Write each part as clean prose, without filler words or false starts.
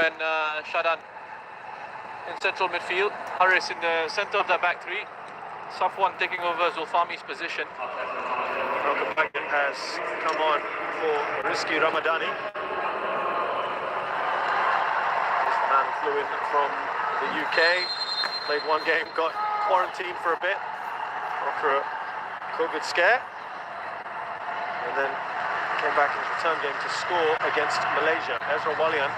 and Shadan in central midfield. Haris in the centre of the back three. Safwan taking over Zulfami's position. Welcome back has come on for Rizky Ramadani. This man flew in from the UK, played one game, got quarantined for a bit after a COVID scare, and then came back in his return game to score against Malaysia. Ezra Walian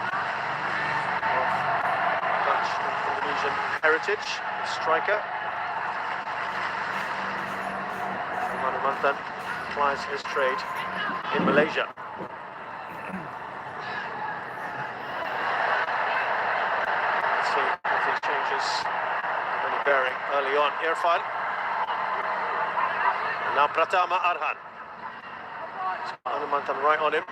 of Dutch and Indonesian heritage, striker. Mantan applies his trade in Malaysia. Let's see if these changes have any bearing early on. Irfan. And now Pratama Arhan. Mantan right on him.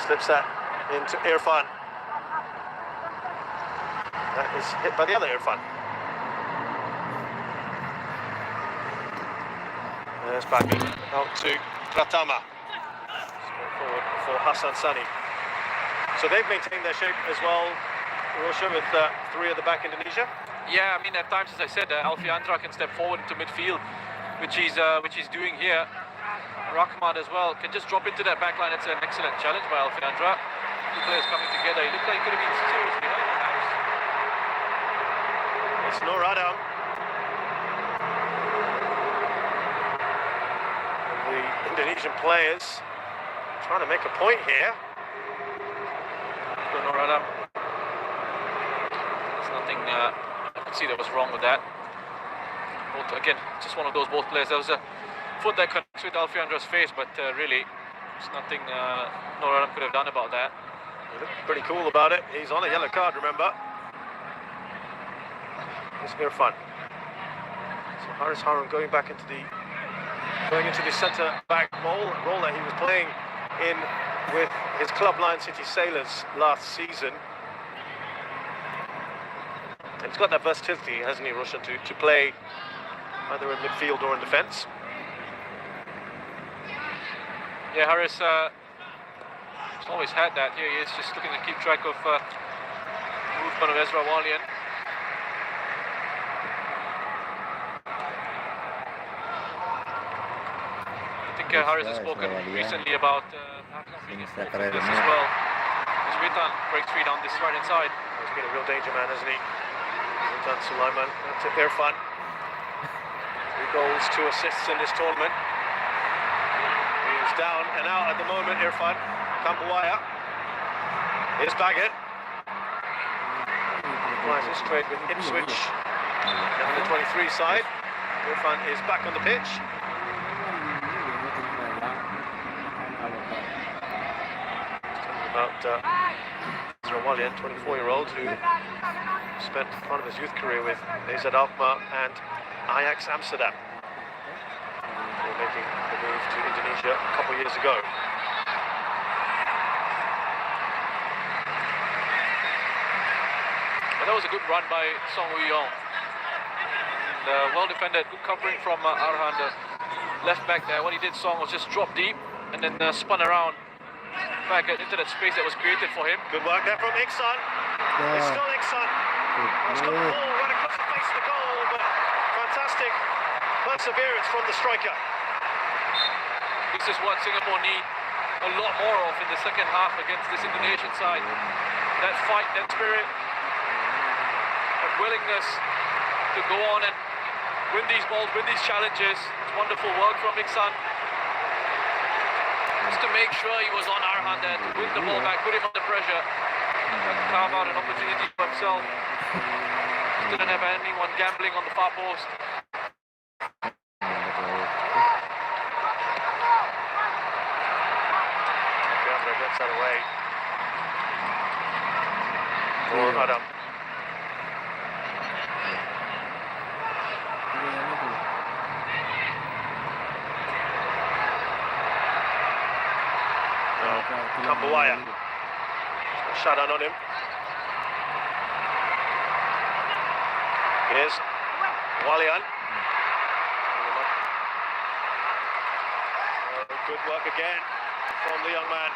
Slips that into Irfan. That is hit by the other Irfan. There's back out to Pratama. Forward for Hassan Sani. So they've maintained their shape as well, Roshan, with three at the back Indonesia. Yeah, I mean, at times, as I said, Alfiandra can step forward into midfield, which he's doing here. Rahman as well can just drop into that back line. It's an excellent challenge by Alfiandra. Two players coming together. He looked like he could have been seriously hurt perhaps. It's Nur Adam. The Indonesian players trying to make a point here. Nur Adam. There's nothing I could see that was wrong with that. Both, again, just one of those both players. There was a foot that connects with Alfiandra's face, but really, there's nothing Nur Adam could have done about that. He looked pretty cool about it. He's on a yellow card, remember. Here's Irfan. So Haris Harun going into the centre back role that he was playing in with his club Lion City Sailors last season. And he's got that versatility, hasn't he, Roshan, to play either in midfield or in defence. Yeah, Haris he's always had that. Here he is, just looking to keep track of movement of Ezra Walian. I think Haris has spoken recently about perhaps not being involved in this as well. Witan breaks free down this right-hand side. He's been a real danger man, hasn't he? Witan Sulaiman to Irfan. 3 goals, 2 assists in this tournament. He's down and out at the moment, Irfan. Kambuaya. Here's Baggett. Applies his trade with Ipswich down the 23 side. Irfan is back on the pitch. About Ezra Walian, 24-year-old, who spent part of his youth career with AZ Alkmaar and Ajax Amsterdam. Before making the move to Indonesia a couple of years ago. That was a good run by Song Woo-yong. Well defended, good covering from Arhan, the left back there. What he did, Song, was just drop deep and then spun around back into that space that was created for him. Good work there from Iksan. Yeah. It's still Iksan. He's got the ball right across the face of the goal, but fantastic perseverance from the striker. This is what Singapore need a lot more of in the second half against this Indonesian side. That fight, that spirit, that willingness to go on and win these balls, win these challenges. It's wonderful work from Iksan. Just to make sure he was on Arhan there, to win the ball back, put him under pressure, and carve out an opportunity for himself. Didn't have anyone gambling on the far post. Fiandra gets that away. For Adam. Kambawaya. Shadan on him. Here's Walian. Good work again from the young man.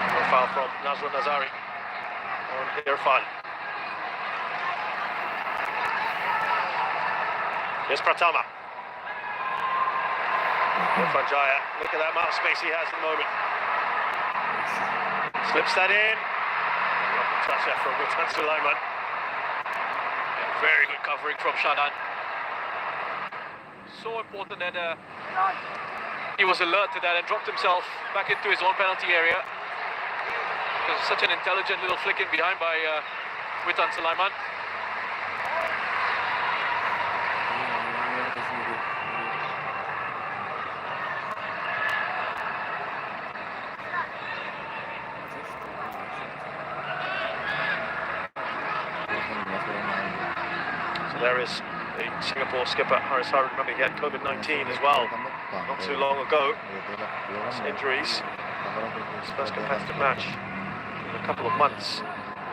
No foul from Nazrul Nazari on Irfan. Here's Pratama. Irfan Jaya, look at that amount of space he has at the moment. Slips that in. Lovely touch there from Witan Sulaiman. Very good covering from Shadan. So important that he was alert to that and dropped himself back into his own penalty area. It was such an intelligent little flick in behind by Witan Sulaiman. There is the Singapore skipper, Haris Harun. Remember, he had COVID-19 as well, not too long ago. His injuries. His first competitive match in a couple of months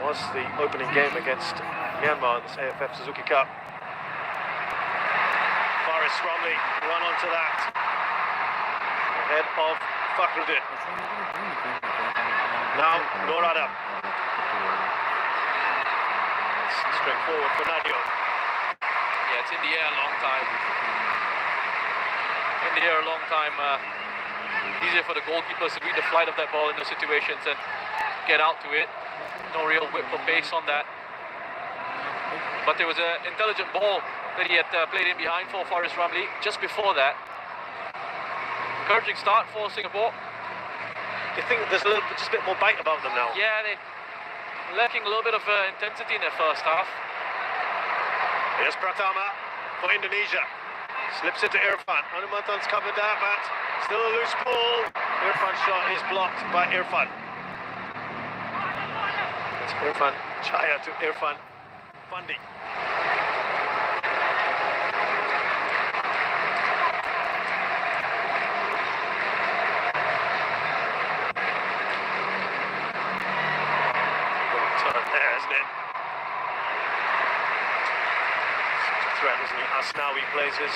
was the opening game against Myanmar in this AFF Suzuki Cup. Faris Ramli run onto that. Ahead of Fakhruddin. Now, Nur Adam. Straight forward for Nadio. Yeah, it's in the air a long time. In the air a long time. Easier for the goalkeepers to read the flight of that ball in those situations and get out to it. No real whip or pace on that. But there was an intelligent ball that he had played in behind for Faris Ramli just before that. Encouraging start for Singapore. You think there's just a bit more bite about them now? Yeah, they're lacking a little bit of intensity in their first half. Here's Pratama for Indonesia. Slips it to Irfan. Hanumantan's covered that, but still a loose ball. Irfan's shot is blocked by Irfan. It's Irfan Jaya to Irfan Fandi. Turn there, isn't it? Threat, isn't he? Asnawi plays his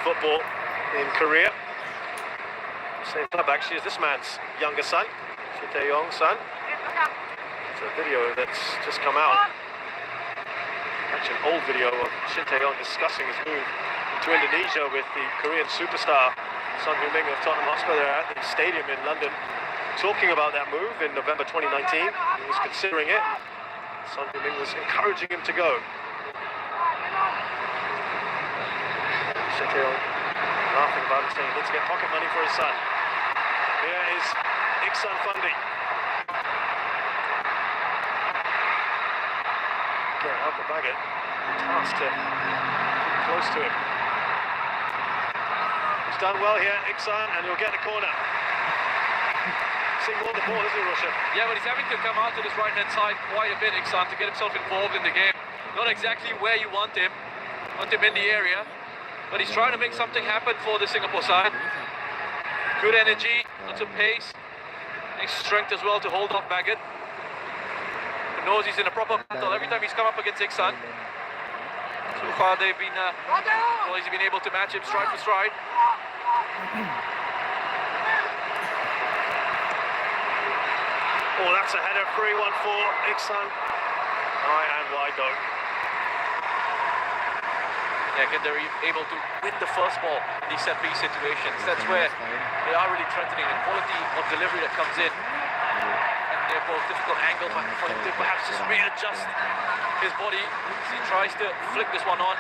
football in Korea. Same club actually as this man's younger son, Shin Tae-yong's son. It's a video that's just come out. Actually an old video of Shin Tae-yong discussing his move to Indonesia with the Korean superstar Son Heung-min of Tottenham Hotspur there at the stadium in London, talking about that move in November 2019. He was considering it. Son Heung-min was encouraging him to go. Shin Tae-yong laughing about it, saying he needs to get pocket money for his son. Here is Iksan Fandi. Again, Alka Baggett, tasked to keep close to him. He's done well here, Iksan, and he'll get the corner. Seeing more the ball, isn't he, Roshan? Yeah, but he's having to come out to this right-hand side quite a bit, Iksan, to get himself involved in the game. Not exactly where you want him in the area. But he's trying to make something happen for the Singapore side. Good energy, lots of pace, and strength as well to hold off Baggett. He knows he's in a proper battle every time he's come up against Iksan. So far they've been, he's been able to match him stride for stride. Oh, that's a header, 3-1 for Iksan. High and wide though. Yeah, again, they're able to win the first ball in these set-piece situations. That's where they are really threatening the quality of delivery that comes in. And therefore, difficult angle for him to perhaps just readjust his body as he tries to flick this one on.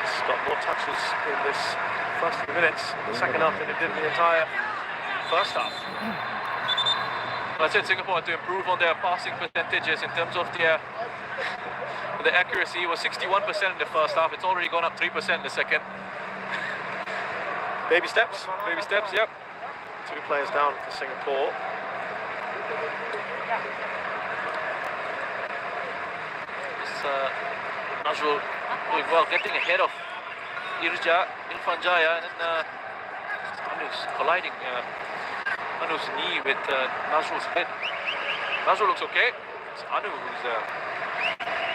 It's got more touches in this first few minutes in the second half than it did in the entire first half. Well, I said Singapore had to improve on their passing percentages in terms of their the accuracy. Was 61% in the first half. It's already gone up 3% in the second. Baby steps. Baby steps, yep. 2 players down for Singapore. Nazrul doing well, getting ahead of Irfan Jaya, and then Anu's colliding. Anu's knee with Nazrul's head. Nazrul looks okay. It's Anu who's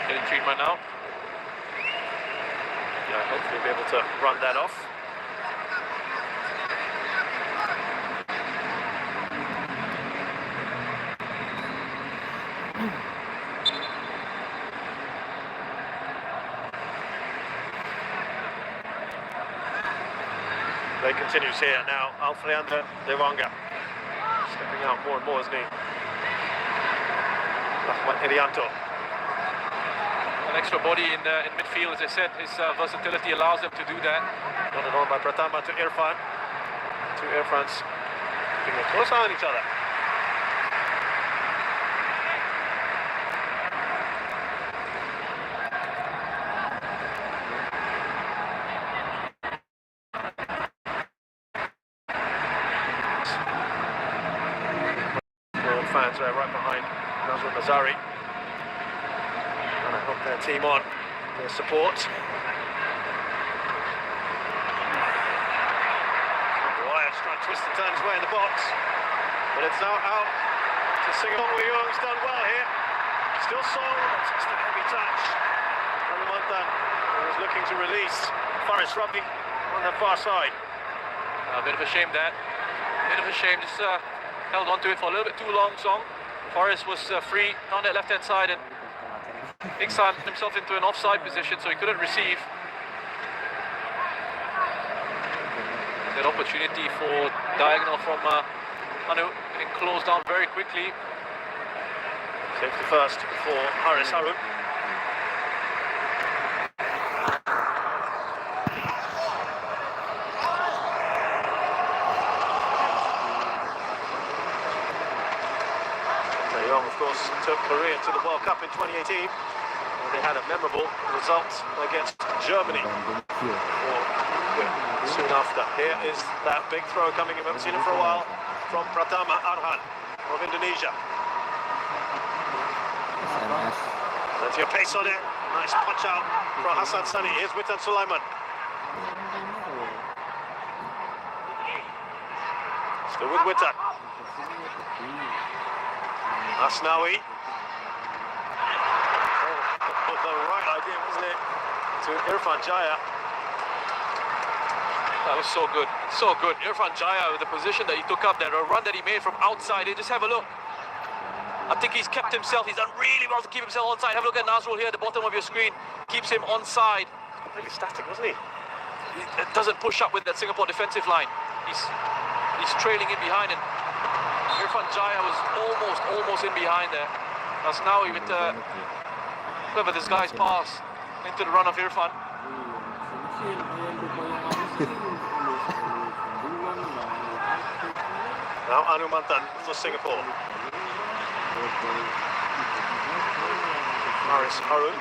getting treatment now. Yeah, hopefully be able to run that off. Play continues here now. Alfredo Lewanga stepping out more and more, isn't he? Rahmat Irianto. An extra body in midfield, as I said, his versatility allows him to do that. Run it on by Pratama to Irfan. Two Irfans keeping a close eye on each other. Fans right behind Nazrul Mazari. And I hope their team on their support. Wyatt's trying to twist and turn his way in the box, but it's now out to Singapore. Young's done well here. Still Sol, just a heavy touch. Kalimantan was looking to release. Faris rubbing on the far side. A bit of a shame that. Bit of a shame. Just held on to it for a little bit too long, Song. Forrest was free on that left-hand side, and Iksan himself into an offside position, so he couldn't receive. That opportunity for diagonal from Anu getting closed down very quickly. Safety first for Haris Harun. Young, of course, took Korea to the World Cup in 2018. And they had a memorable result against Germany. Soon after, here is that big throw coming in. We haven't seen it for a while from Pratama Arhan of Indonesia. Plenty of pace on it. Nice punch out from Hassan Sani. Here's Witan Sulaiman. Still with Witan. Asnawi. The right idea, wasn't it? To Irfan Jaya. That was so good. So good. Irfan Jaya with the position that he took up there, a run that he made from outside. Just have a look. I think he's kept himself. He's done really well to keep himself on side. Have a look at Nazrul here at the bottom of your screen. Keeps him on side. Completely static, wasn't he? It doesn't push up with that Singapore defensive line. He's trailing in behind, and Irfan Jaya was almost in behind there. That's now with whoever this guy's pass into the run of Irfan. Now Anu Mantan for Singapore. Haris Harun.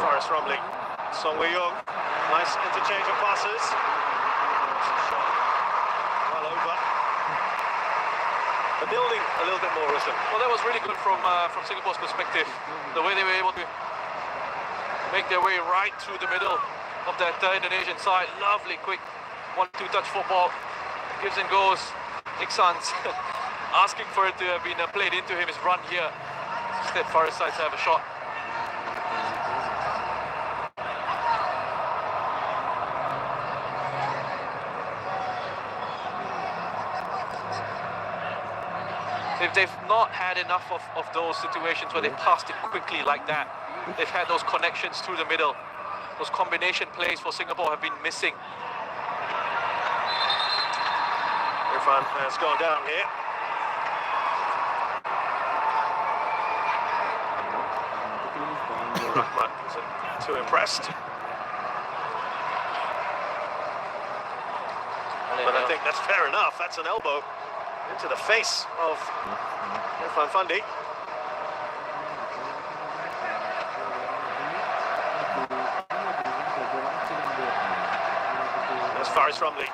Faris Rumley. Song Wei-young. Nice interchange of passes. Well over. The building a little bit more, isn't it? Well, that was really good from Singapore's perspective. The way they were able to make their way right through the middle of that Indonesian side. Lovely, quick 1-2 touch football. Gives and goes. Iksan's asking for it to have been played into him. His run here. Instead, Faris decides to have a shot. They've not had enough of those situations where they passed it quickly like that. They've had those connections through the middle. Those combination plays for Singapore have been missing. Irfan has gone down here. Rahmat isn't too impressed. But I think that's fair enough. That's an elbow into the face of Irfan Fundi. There's Faris Rumley.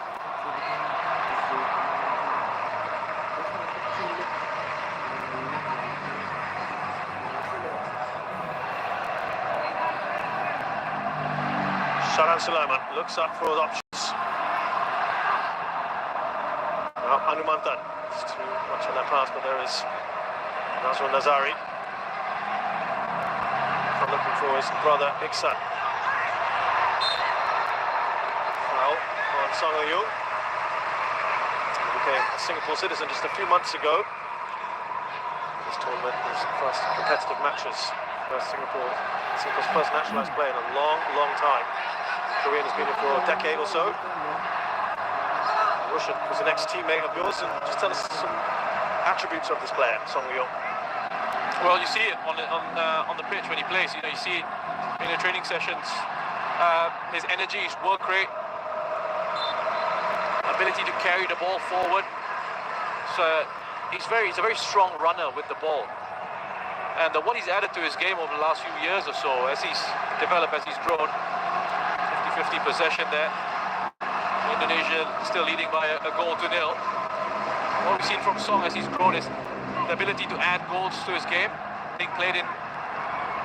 Sharan Sulaiman looks up for options. Now Anumantan. It's too much on that pass, but there is Nazrul Nazari. Looking for his brother Iksan. Foul on Song Ho-young. He became a Singapore citizen just a few months ago. This tournament was the first competitive matches. Singapore's first naturalised player in a long, long time. Korean has been here for a decade or so. Russian was an ex-teammate of yours, and just tell us some attributes of this player, Song Ho-young. Well, you see it on the pitch when he plays. You know, you see in the training sessions his energy, his work rate, ability to carry the ball forward. So he's a very strong runner with the ball. And what he's added to his game over the last few years or so, as he's developed, as he's grown, 50-50 possession there. Indonesia still leading by a goal to nil. What we've seen from Song as he's grown is the ability to add goals to his game. Being played in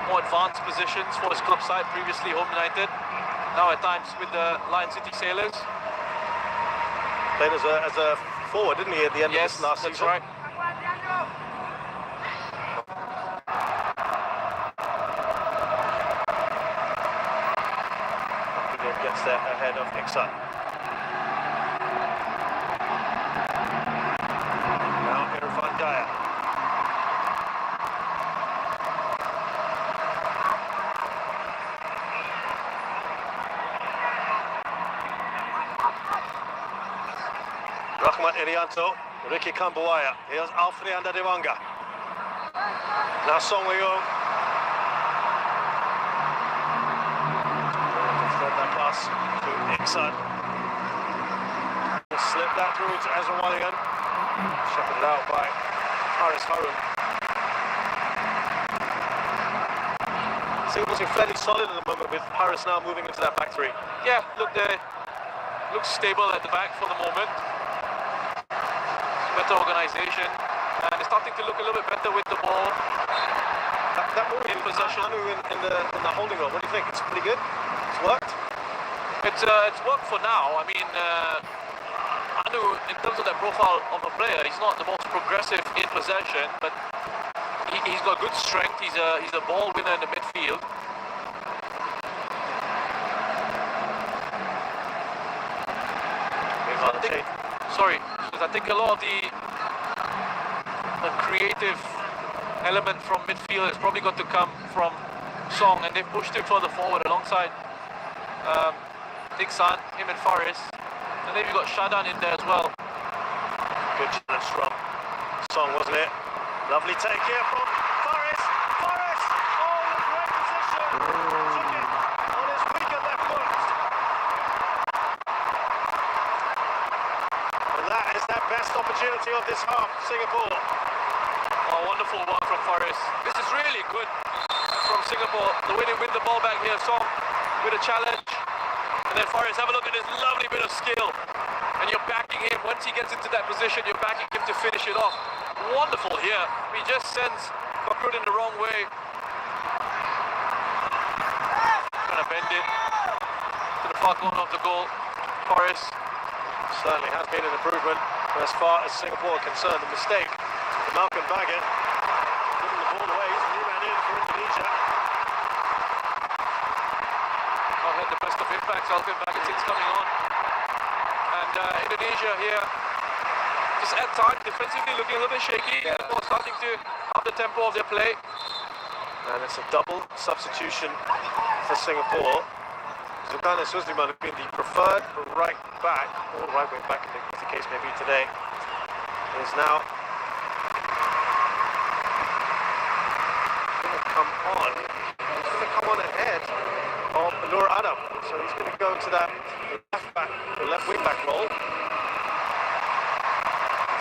more advanced positions for his club side, previously Home United, now at times with the Lion City Sailors. Played as a forward, didn't he, at the end of this last season? Yes, that's right. Gets there ahead of Iksan. Now Irfan Daya. Rahmat Irianto, Ricky Kambuaya. Here's Alfred Andadewanga. Now Song Ho-young. That pass to Iksan. Slip that through to Ezra Wallingham. Shepherded out by Haris Harun. Singapore's been fairly solid at the moment, with Haris now moving into that back three. Yeah, look, they look stable at the back for the moment. Better organisation, and they're starting to look a little bit better with the ball. That move in possession. Anu in the holding role, what do you think? It's pretty good? It's worked? It's worked for now. I mean, Anu, in terms of that profile of a player, he's not the most progressive in possession, but he's got good strength. He's a ball winner in the midfield. I think a lot of the creative element from midfield has probably got to come from Song, and they've pushed him further forward alongside Iksan, him and Faris, and then you've got Shadan in there as well. Good challenge from Song, wasn't it? Lovely take here from Faris. Faris! Oh, great position! Took it on his weaker left foot. And that is their best opportunity of this half, Singapore. Oh, wonderful work from Faris. This is really good from Singapore. The way they win the ball back here, Song with a challenge. And then Faris, have a look at this lovely bit of skill. And you're backing him. Once he gets into that position, you're backing him to finish it off. Wonderful here. He just sends Bakrud in the wrong way. Trying to bend it to the far corner of the goal. Faris. Certainly has been an improvement as far as Singapore are concerned. The mistake to Malcolm Baggett, giving the ball away. He's a new man in for Indonesia. Not had the best of impacts. Malcolm Baggett is coming on. And Indonesia here, just at times defensively looking a little bit shaky. Yeah. Starting to up the tempo of their play. And it's a double substitution for Singapore. Zulkarnain Suleiman has been the preferred right back, or right wing back as the case may be today, is now going to come on. He's going to come on ahead of Nur Adam. So he's going to go to that left wing back role.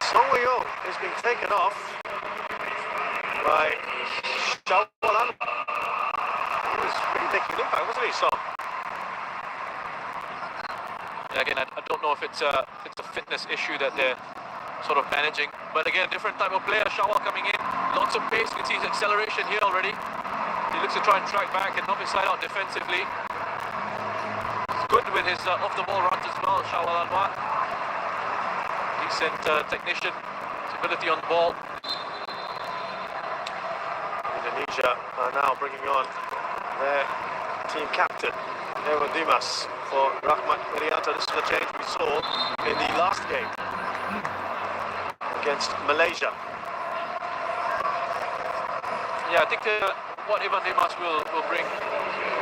Song Ho-young is being taken off by Shawalan. He was really taking an impact, wasn't he, Song? Again, I don't know if it's a fitness issue that they're sort of managing. But again, different type of player. Shawal coming in, lots of pace. You can see his acceleration here already. He looks to try and track back and knock his side out defensively. good with his off-the-ball runs as well, Shawal Anwar. Decent technician, ability on the ball. Indonesia are now bringing on their team captain, Ewan Dimas, for Rahmat Irianto. This is the change we saw in the last game against Malaysia. Yeah, I think what Ewan Dimas will bring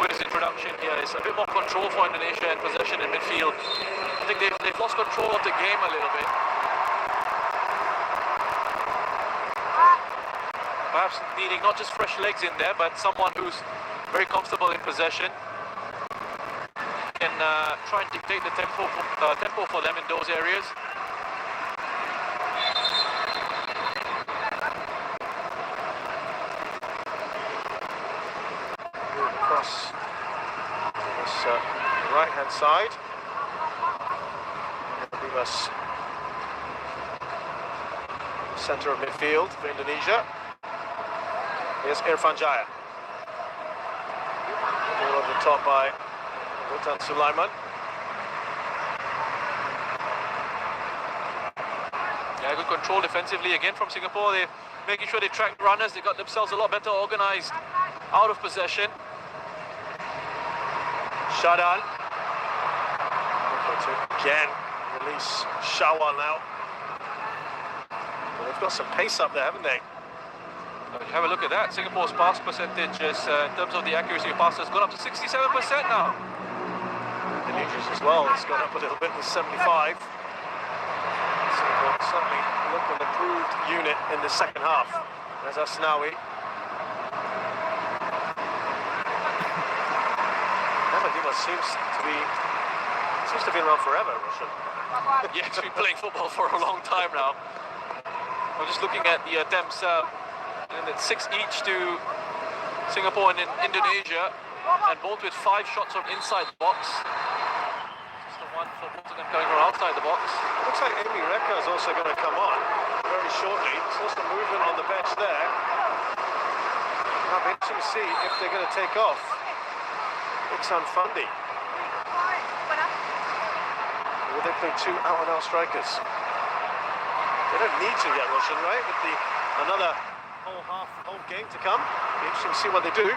with his introduction here is a bit more control for Indonesia and possession in midfield. I think they've lost control of the game a little bit. Perhaps needing not just fresh legs in there, but someone who's very comfortable in possession and try and dictate the tempo for them in those areas. Across this right-hand side. Dimas, centre of midfield for Indonesia. Here's Irfan Jaya. Ball over the top by Sultan Sulaiman. Yeah, good control defensively again from Singapore. They're making sure they track runners. They got themselves a lot better organised out of possession. Shadan. Again, release Shawal now. Well, they've got some pace up there, haven't they? Have a look at that. Singapore's pass percentage is, in terms of the accuracy of passes, gone up to 67% now. Indonesia's as well. It's gone up a little bit to 75. Singapore certainly look an improved unit in the second half. There's Asnawi. Dimas seems to be around forever, Russian. Yeah, he's been playing football for a long time now. I'm just looking at the attempts. And it's 6 each to Singapore and Indonesia, and both with 5 shots from inside the box. Just the one for both of them coming from outside the box. Looks like Amy Reka is also going to come on very shortly. There's some movement on the bench there. Now be interesting to see if they're going to take off Iksan Fandi. Will they play 2 out-and-out strikers? They don't need to yet, Russian, right? With the another whole game to come. Be interesting to see what they do.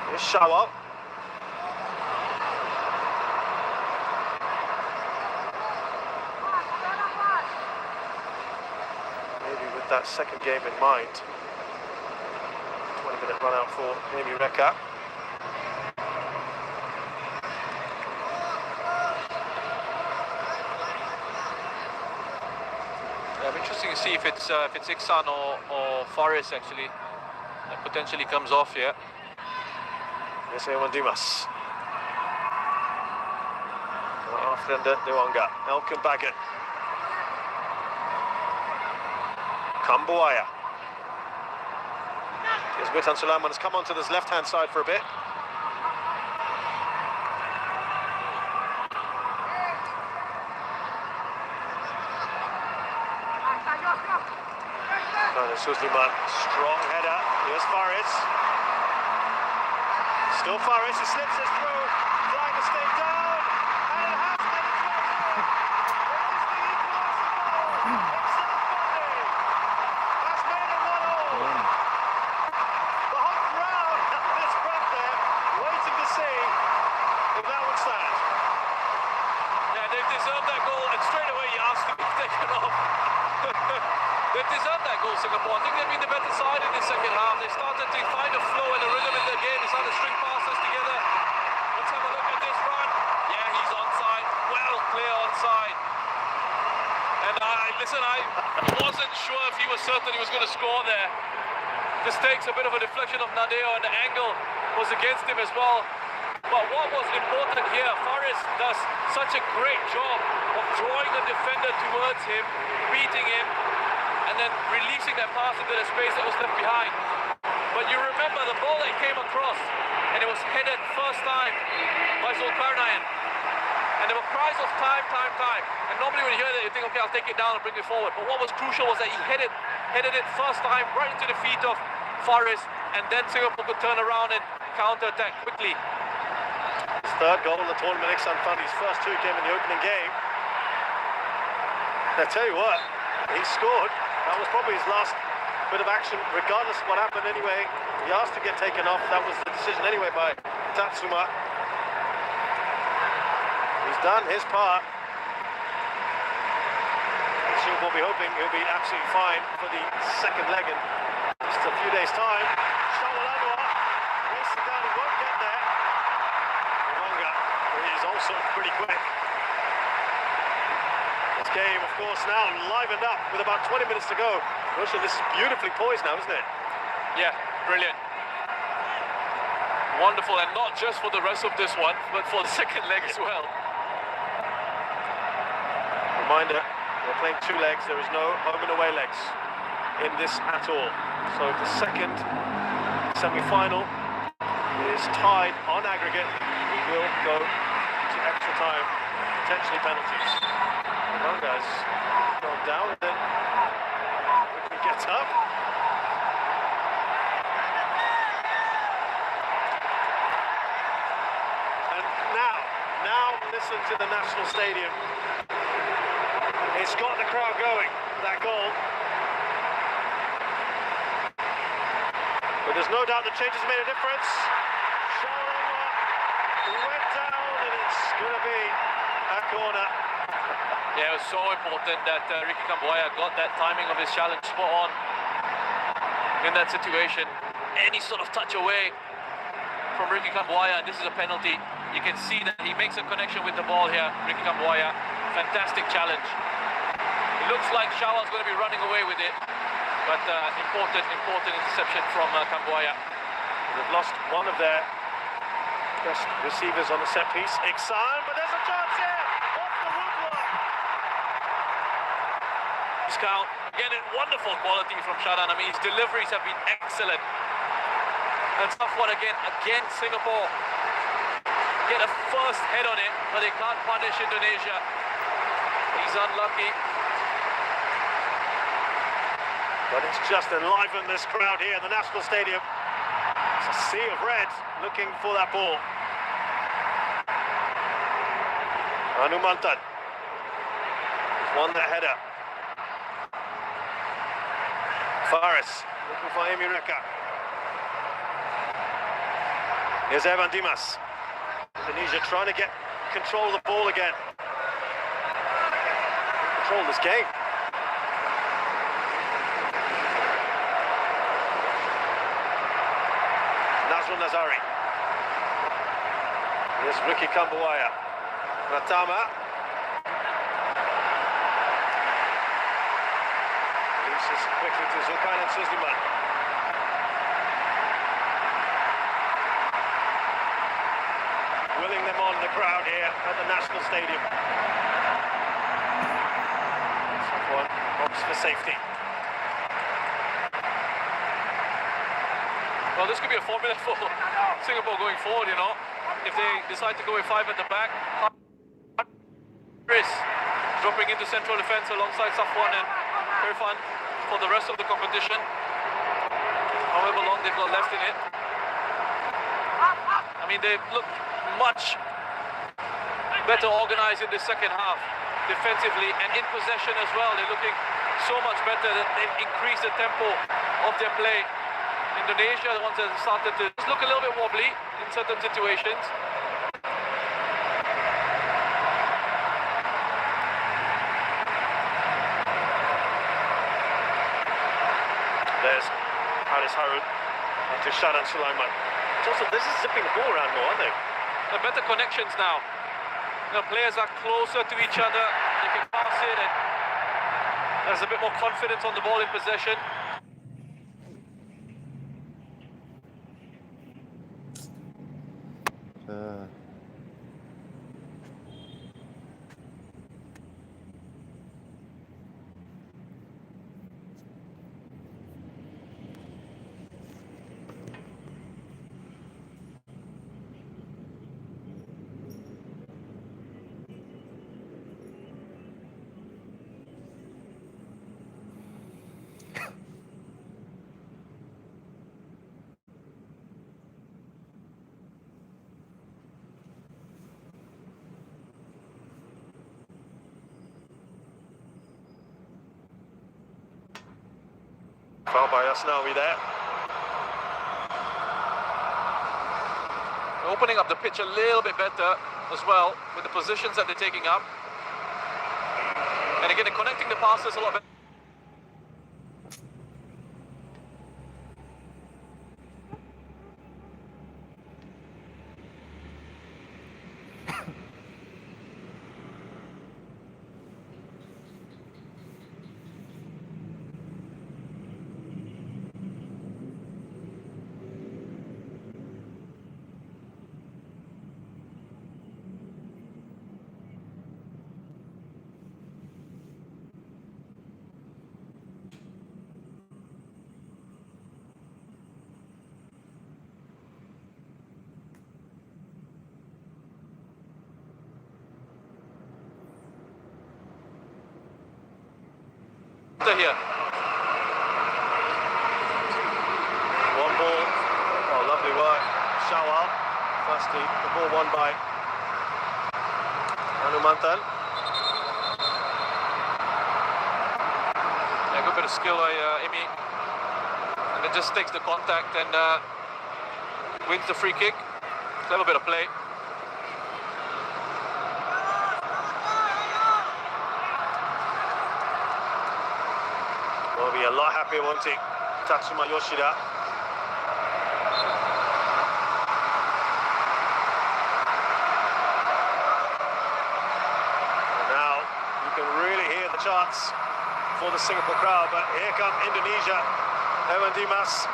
Here's Shawal. Maybe with that second game in mind. 20-minute run out for Amy Reka. Interesting to see if it's Iksan or Faris actually that potentially comes off here. Yes, Ewan Dimas. Afrinder Dewanga. Elkan Baggett. Kambuaya. Here's Sultan Sulaiman has come onto this left-hand side for a bit. Suleiman, strong header. Here's Faris. Still Faris, he slips us through, trying to stay down, and it has been a treasure. It is the equaliser goal. It's Sunday. Has made it 1-1. The whole crowd is back there, waiting to see if that would stand. Yeah, they've deserved that goal, and straight away you asked to be taken off. They've deserved that goal, Singapore. I think they've been the better side in the second half. They started to find a flow and a rhythm in the game. They started to string passes together. Let's have a look at this run. Yeah, he's onside. Well, clear onside. And I wasn't sure if he was certain he was going to score there. This takes a bit of a deflection of Nadeo, and the angle was against him as well. But what was important here, Faris does such a great job of drawing the defender towards him, beating him, and then releasing that pass into the space that was left behind. But you remember the ball that came across, and it was headed first time by Zulkarnain. And there were cries of time. And normally when you hear that, you think, okay, I'll take it down and bring it forward. But what was crucial was that he headed it first time right into the feet of Faris, and then Singapore could turn around and counter-attack quickly. third goal of the tournament. Iksan found his first two came in the opening game. I tell you what, he scored. That was probably his last bit of action, regardless of what happened anyway. He asked to get taken off. That was the decision anyway by Tatsuma. He's done his part. We'll be hoping he'll be absolutely fine for the second leg in just a few days' time. Shawalanwa racing down, he won't get there. Wonga is also pretty quick. This game, of course, now livened up with about 20 minutes to go. Roshan, this is beautifully poised now, isn't it? Yeah, brilliant. Wonderful, and not just for the rest of this one, but for the second leg as well. Reminder, we're playing two legs. There is no home and away legs in this at all. So the second semi-final is tied on aggregate. We will go to extra time, potentially penalties. Well, guys, going down and then quickly gets up. And now listen to the National Stadium. It's got the crowd going, that goal. But there's no doubt the changes made a difference. Shawalanwa went down and it's going to be a corner. Yeah, it was so important that Ricky Kambuaya got that timing of his challenge spot on in that situation. Any sort of touch away from Ricky Kambuaya, and this is a penalty. You can see that he makes a connection with the ball here, Ricky Kambuaya. Fantastic challenge. It looks like Shawa's going to be running away with it, but important interception from Kambuaya. They've lost one of their best receivers on the set piece, Iksan, but there's a chance here, off the woodwork. Discount, again, in wonderful quality from Shadan. I mean, his deliveries have been excellent. And tough one again, Singapore get a first head on it, but they can't punish Indonesia. He's unlucky. But it's just enlivened this crowd here in the National Stadium. It's a sea of red looking for that ball. Anumantan has won that header. Faris looking for Amy Reka. Here's Evan Dimas. Indonesia trying to get control of the ball again. Control this game. Nazrul Nazari. Here's Ricky Kambuaya. Ratama. Looses quickly to Zulkarnain Suzliman. Willing them on, the crowd here at the National Stadium. Someone hopes for safety. Well, this could be a formula for Singapore going forward, you know. If they decide to go with five at the back, Chris dropping into central defence alongside Safwan and Irfan for the rest of the competition. However long they've got left in it. I mean, they've looked much better organised in the second half, defensively and in possession as well. They're looking so much better. They've increased the tempo of their play. Indonesia, the ones that started to look a little bit wobbly in certain situations. There's Haris Harun into Shadan Sulaiman. It's also, this is zipping the ball around more, aren't they? They're better connections now. The players are closer to each other. They can pass it, and there's a bit more confidence on the ball in possession. Foul by Asnawi there. Opening up the pitch a little bit better as well with the positions that they're taking up. And again, they're connecting the passes a lot better. Here. One ball. Oh, lovely work. Shawal. Firstly, the ball won by Hanumantan. Yeah, good bit of skill by Emi. And it just takes the contact and wins the free kick. Clever bit of play. Will be a lot happier, won't he? Tatsuma Yoshida. And now you can really hear the chants for the Singapore crowd, but here come Indonesia. Evan Dimas.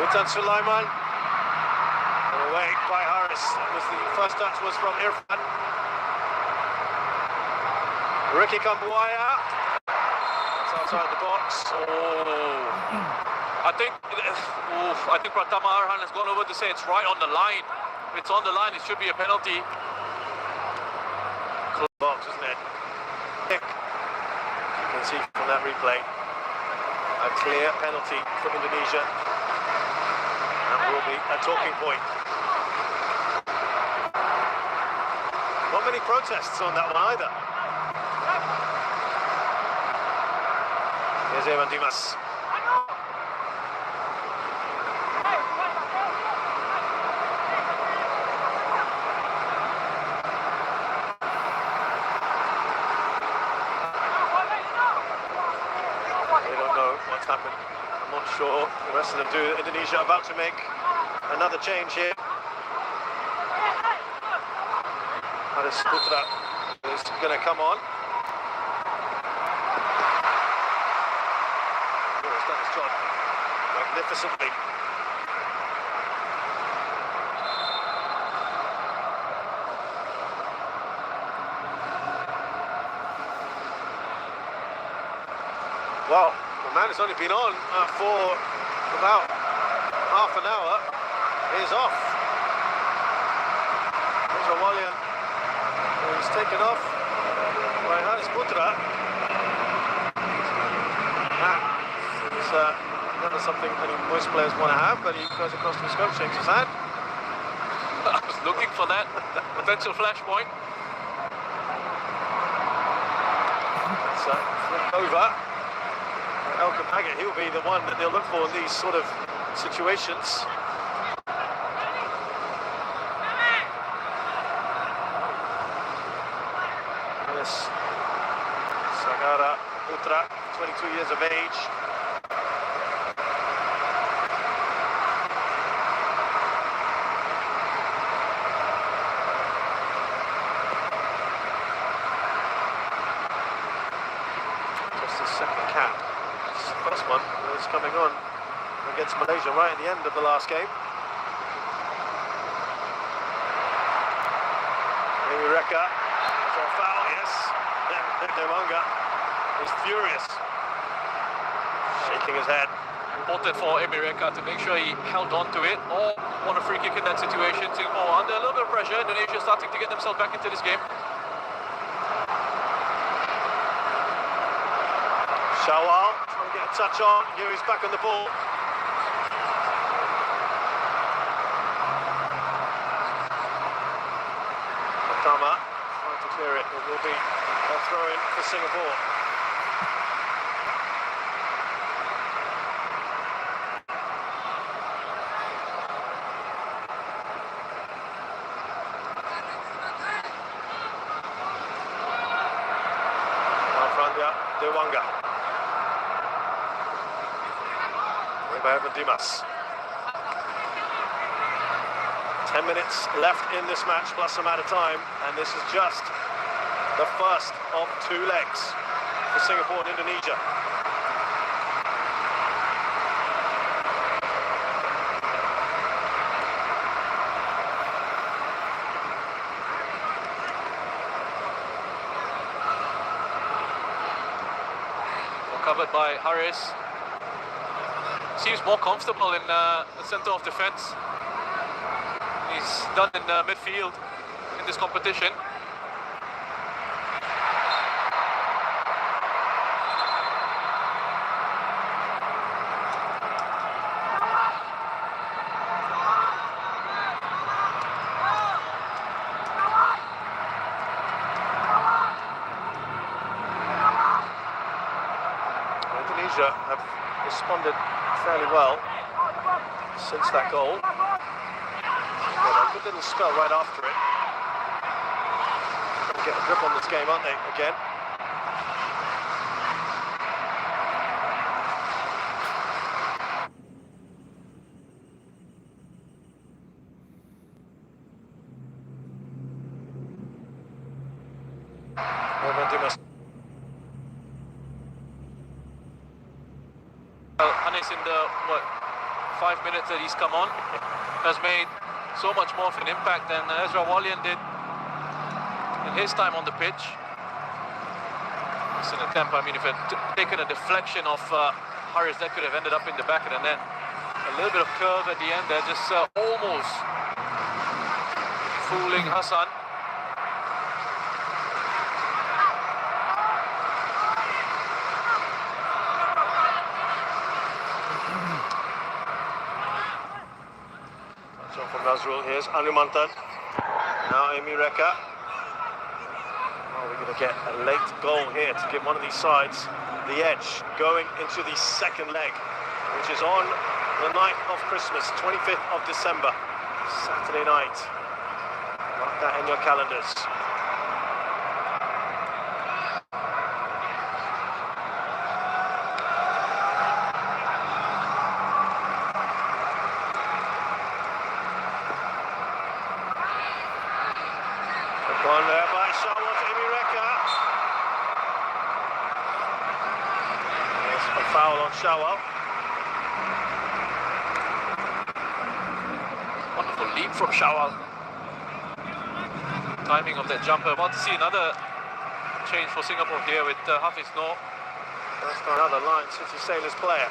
Witan Sulaiman. And away by Harris. The first touch was from Irfan. Ricky Kambuaya. That's outside the box. Oh, I think Pratama Arhan has gone over to say it's right on the line. If it's on the line, it should be a penalty. Close box, isn't it? Kick. You can see from that replay, a clear penalty for Indonesia. That will be a talking point. Not many protests on that one either. Here's Evan Dimas. They don't know what's happened. I'm not sure the rest of them do. Indonesia about to make another change here. Haris Putra is going to come on. He's done his job magnificently. Well, the man has only been on for about half an hour. He's off. There's Awalian. He's taken off by Haris Putra. It's never something any most players want to have, but he goes across to the scope, shakes his hand. I was looking for that potential flashpoint. It's flipped over. El Kapaga, he'll be the one that they'll look for in these sort of situations. Yes. Sagara Putra, 22 years of age. Just his second cap. First one was coming on against Malaysia right at the end of the last game. Maybe Reka. Is there a foul? Yes. Demanga is furious. Shaking his head. Important for Emireka to make sure he held on to it or won a free kick in that situation. Singapore under a little bit of pressure. Indonesia starting to get themselves back into this game. Shawal trying to get a touch on. Here he's back on the ball. Atama trying to clear it. It will be a throw in for Singapore. Dewanga. By Evan Dimas. 10 minutes left in this match, plus some out of time, and this is just the first of 2 legs for Singapore and Indonesia. Well covered by Harris. Seems more comfortable in the centre of defence. He's done in midfield in this competition. Indonesia have responded fairly well since that goal. Well, a good little spell right after it. Trying to get a grip on this game, aren't they, again? Hannes, in the 5 minutes that he's come on, has made so much more of an impact than Ezra Walian did in his time on the pitch. It's an attempt. I mean, if it taken a deflection of Harris, that could have ended up in the back of the net. A little bit of curve at the end there, just almost fooling Hassan. From Nazrul, here's Anumantan. Now Amy Reka. Oh, we're going to get a late goal here to give one of these sides the edge going into the second leg, which is on the night of Christmas, 25th of December, Saturday night. Mark that in your calendars. One there by Shawal to Amy Reka. There's a foul on Shawal. Wonderful leap from Shawal. Timing of that jumper. About to see another change for Singapore here with Hafiz Noor. That's got another line City Sailors player.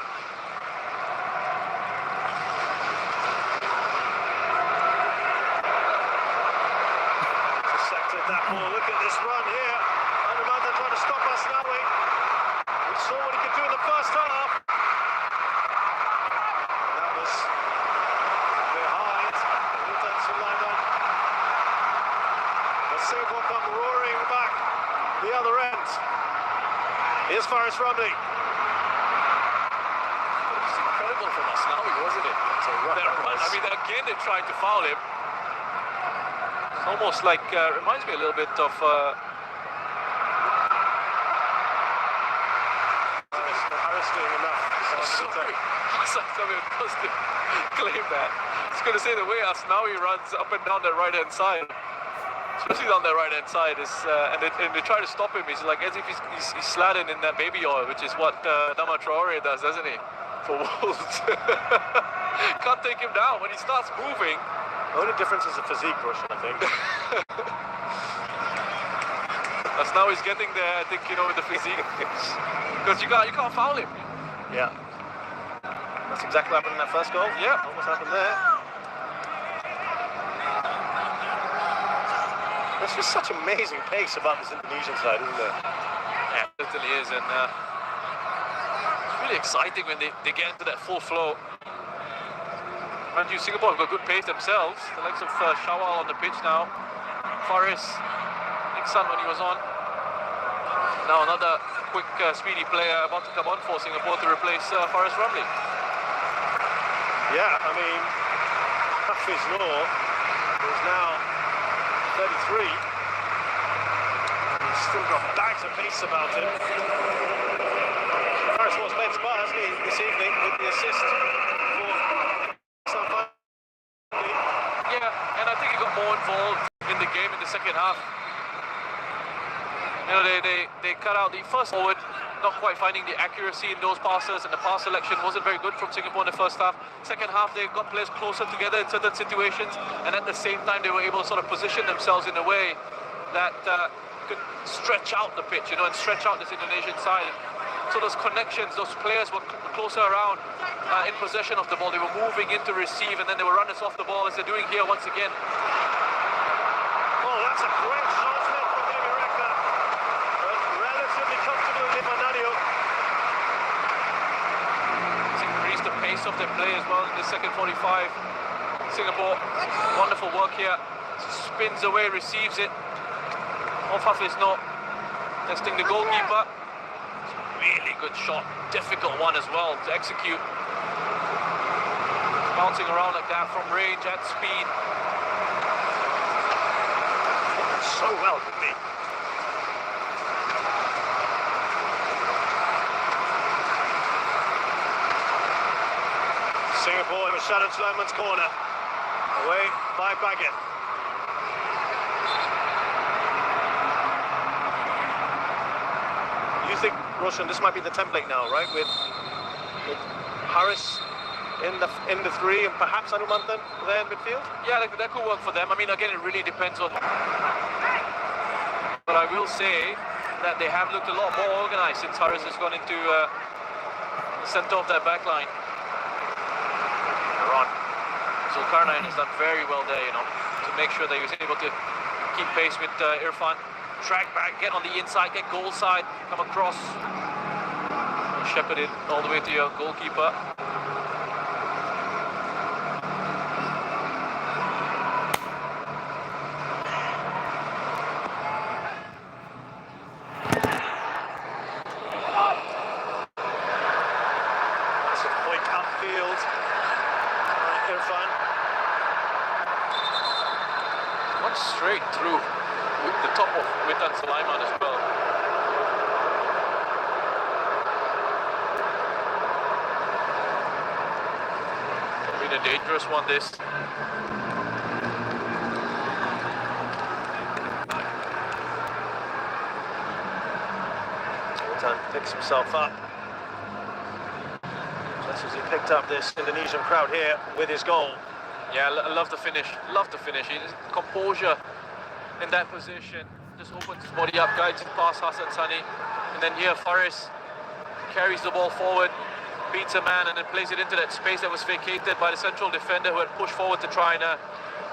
That ball. Look at this run here. Anumantan trying to stop us now. We saw what he could do in the first half. And that was behind. But Singapore come roaring back the other end. Here's Faris Ramli. It was incredible from Asnawi, wasn't it? That run. I mean, again they tried to foul him. Almost like, reminds me a little bit of Harris doing enough. Sorry, somebody was supposed to claim that. I was going to say the way Asnawi runs up and down that right-hand side, especially down that right-hand side, is and they try to stop him. He's like as if he's slatted in that baby oil, which is what Dama Traore does, doesn't he? For Wolves. Can't take him down when he starts moving. The only difference is the physique, Roshan, I think. That's now he's getting there, I think, you know, with the physique. Because you can't foul him. Yeah. That's exactly what happened in that first goal. Yeah. Almost happened there. There's just such amazing pace about this Indonesian side, isn't there? Yeah, it certainly is. And it's really exciting when they get into that full flow. And Singapore have got good pace themselves. The likes of Shawal on the pitch now. Faris, Iksan when he was on. Now another quick, speedy player about to come on for Singapore to replace Faris Ramli. Yeah, I mean, Hafiz Noor is now 33. He's still got bags of pace about him. First was played spot, hasn't he, this evening with the assist for some. Yeah, and I think he got more involved in the game in the second half. You know, they cut out the first forward, not quite finding the accuracy in those passes, and the pass selection wasn't very good from Singapore in the first half. Second half, they got players closer together in certain situations, and at the same time, they were able to sort of position themselves in a way that could stretch out the pitch, you know, and stretch out this Indonesian side. So those connections, those players were closer around in possession of the ball. They were moving in to receive, and then they were runners off the ball, as they're doing here once again. Oh, that's a great shot from David Rector. Relatively comfortable in Manadio. It's increased the pace of their play as well in the second 45. Singapore, wonderful work here. Spins away, receives it. Off is not testing the goalkeeper. It's a really good shot, difficult one as well to execute. It's bouncing around like that from range at speed. So well with me. Singapore in Sharon Sulaiman's corner. Away by Baggett. You think, Roshan, this might be the template now, right? With Harris in the three and perhaps Hanumantan there in midfield? Yeah, that could work for them. I mean, again, it really depends on... But I will say that they have looked a lot more organised since Harris has gone into the centre of their back line. Zulkarnain has done very well there, you know, to make sure that he was able to keep pace with Irfan. Track back, get on the inside, get goal side, come across. Shepherd it all the way to your goalkeeper. That's a point upfield. Irfan. One straight through with the top of Witan Sulaiman as well. Been a dangerous one, this. Witan picks himself up. Just as he picked up this Indonesian crowd here with his goal. Yeah, I love the finish. Love the finish. Composure in that position. Just opens his body up, guides it past Hassan Sani. And then here, Faris carries the ball forward, beats a man, and then plays it into that space that was vacated by the central defender who had pushed forward to try and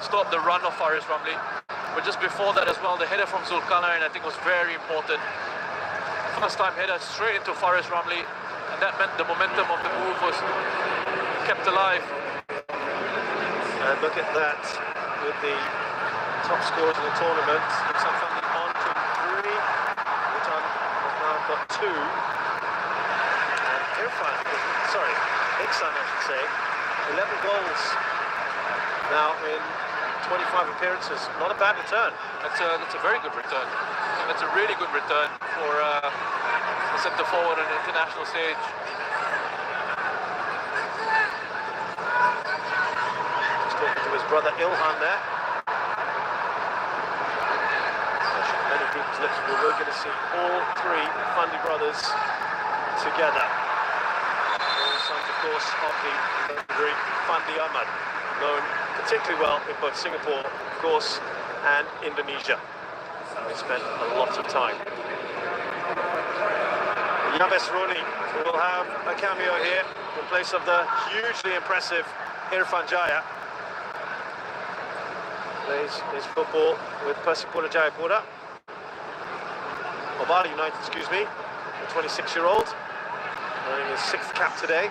stop the run of Faris Ramli. But just before that as well, the header from Zulkarnain, I think, was very important. First time header straight into Faris Ramli, and that meant the momentum of the move was kept alive. And look at that, with the top scorers in the tournament. Iksan Fandi on to 3. Witan has now got 2. And Irfan, sorry, Iksan I should say, 11 goals now in 25 appearances. Not a bad return. That's a very good return. And that's a really good return for the centre forward on the international stage. To his brother Ilhan there. Many people's lips, we're going to see all 3 Fandi brothers together. All sons, of course, of the legendary Fandi Ahmad, known particularly well in both Singapore, of course, and Indonesia. They spent a lot of time. Yabes Roni will have a cameo here in place of the hugely impressive Irfan Jaya. Plays his football with Persipura Jayapura. Bali United, excuse me. The 26-year-old. Earning his 6th cap today.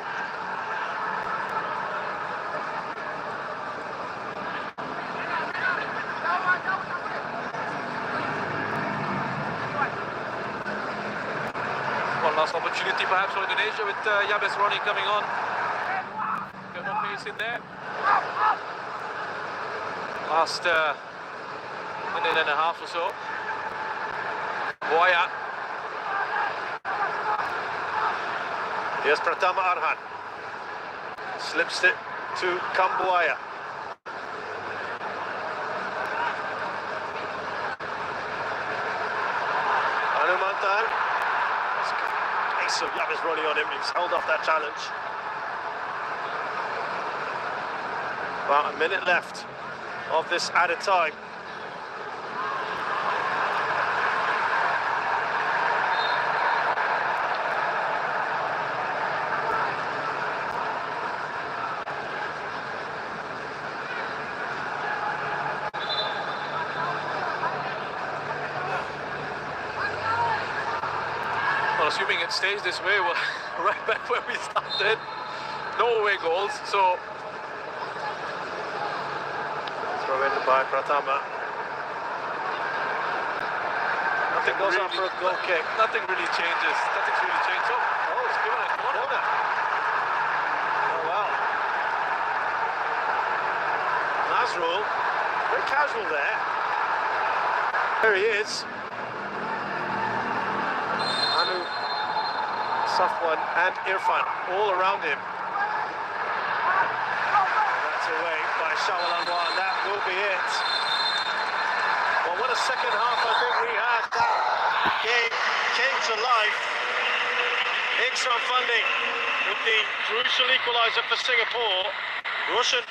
One last opportunity perhaps for Indonesia with Yabes Roni coming on. Bit more pace in there. Last minute and a half or so. Boya. Here's Pratama Arhan. Slips it to Kambuaya. Hanumantan. Ace of Yab is running on him. He's held off that challenge. About a minute left of this added time. Well, assuming it stays this way, we're right back where we started. No away goals, so throw in by Pratama. Nothing goes on for a goal kick. Nothing really changes. Nothing's really changed. Oh, it's given a corner. Oh, wow. Nazrul, very casual there. There he is. Anu, Safwan and Irfan all around him. And that's away by Shawal Anwar, and that will be it. Well, what a second half I think we had. That game came to life. Ikram Funding with the crucial equaliser for Singapore. Roshan